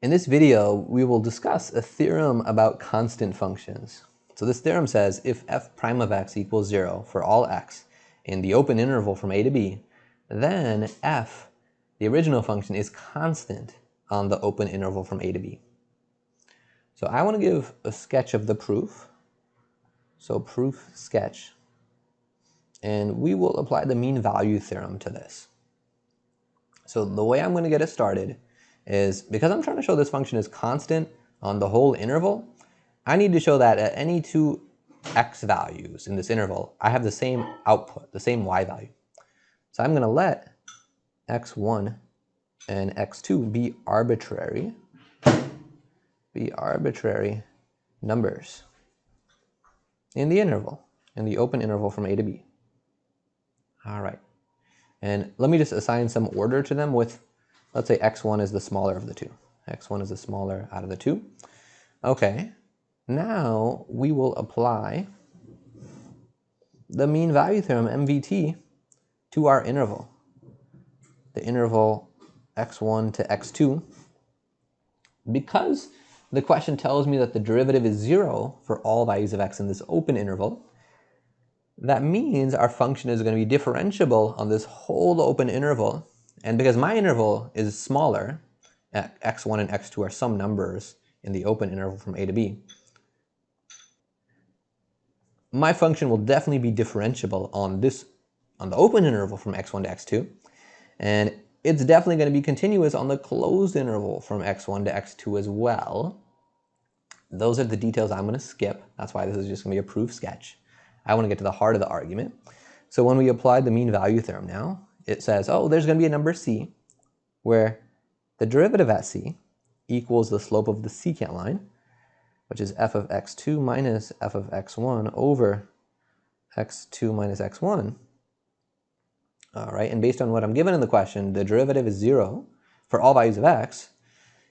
In this video, we will discuss a theorem about constant functions. So this theorem says if f prime of x equals 0 for all x in the open interval from a to b, then f, the original function, is constant on the open interval from a to b. So I want to give a sketch of the proof. So proof sketch. And we will apply the mean value theorem to this. So the way I'm going to get it started is, because I'm trying to show this function is constant on the whole interval, I need to show that at any two x values in this interval, I have the same output, the same y value. So I'm going to let x1 and x2 be arbitrary numbers in the interval, in the open interval from a to b. All right. And let me just assign some order to them with, let's say x1 is the smaller of the two. x1 is the smaller out of the two. Okay, now we will apply the mean value theorem, MVT, to our interval. The interval x1 to x2. Because the question tells me that the derivative is 0 for all values of x in this open interval, that means our function is going to be differentiable on this whole open interval. And because my interval is smaller, x1 and x2 are some numbers in the open interval from a to b, my function will definitely be differentiable on the open interval from x1 to x2. And it's definitely going to be continuous on the closed interval from x1 to x2 as well. Those are the details I'm going to skip. That's why this is just going to be a proof sketch. I want to get to the heart of the argument. So when we apply the mean value theorem now, it says, oh, there's going to be a number c where the derivative at c equals the slope of the secant line, which is f of x2 minus f of x1 over x2 minus x1. All right, and based on what I'm given in the question, the derivative is 0 for all values of x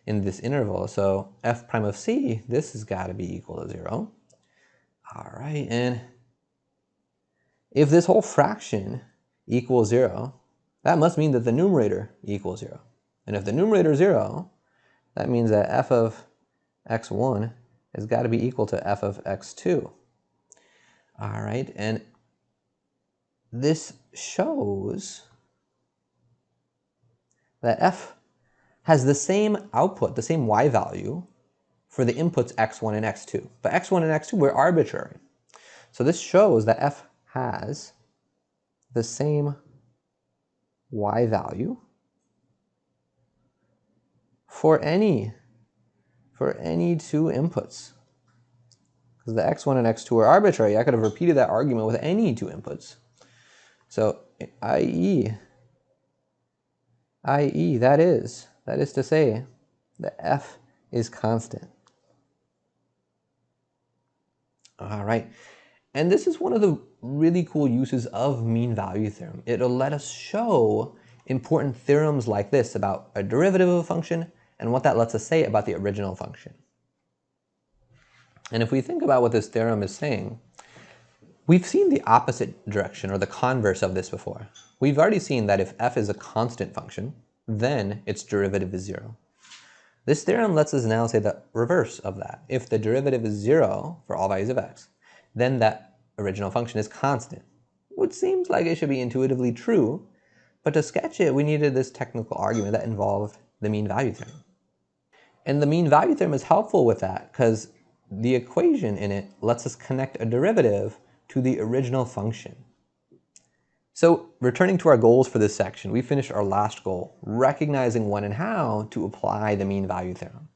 in this interval. So f prime of c, this has got to be equal to 0. All right, and if this whole fraction equals 0, that must mean that the numerator equals 0. And if the numerator is 0, that means that f of x1 has got to be equal to f of x2. All right, and this shows that f has the same output, the same y value for the inputs x1 and x2. But x1 and x2 were arbitrary. So this shows that f has the same y value for any two inputs. Because the x1 and x2 are arbitrary, I could have repeated that argument with any two inputs. So i.e. that is to say that f is constant. All right. And this is one of the really cool uses of mean value theorem. It'll let us show important theorems like this about a derivative of a function and what that lets us say about the original function. And if we think about what this theorem is saying, we've seen the opposite direction or the converse of this before. We've already seen that if f is a constant function, then its derivative is 0. This theorem lets us now say the reverse of that. If the derivative is 0 for all values of x, then that original function is constant, which seems like it should be intuitively true, but to sketch it, we needed this technical argument that involved the mean value theorem. And the mean value theorem is helpful with that because the equation in it lets us connect a derivative to the original function. So returning to our goals for this section, we finished our last goal, recognizing when and how to apply the mean value theorem.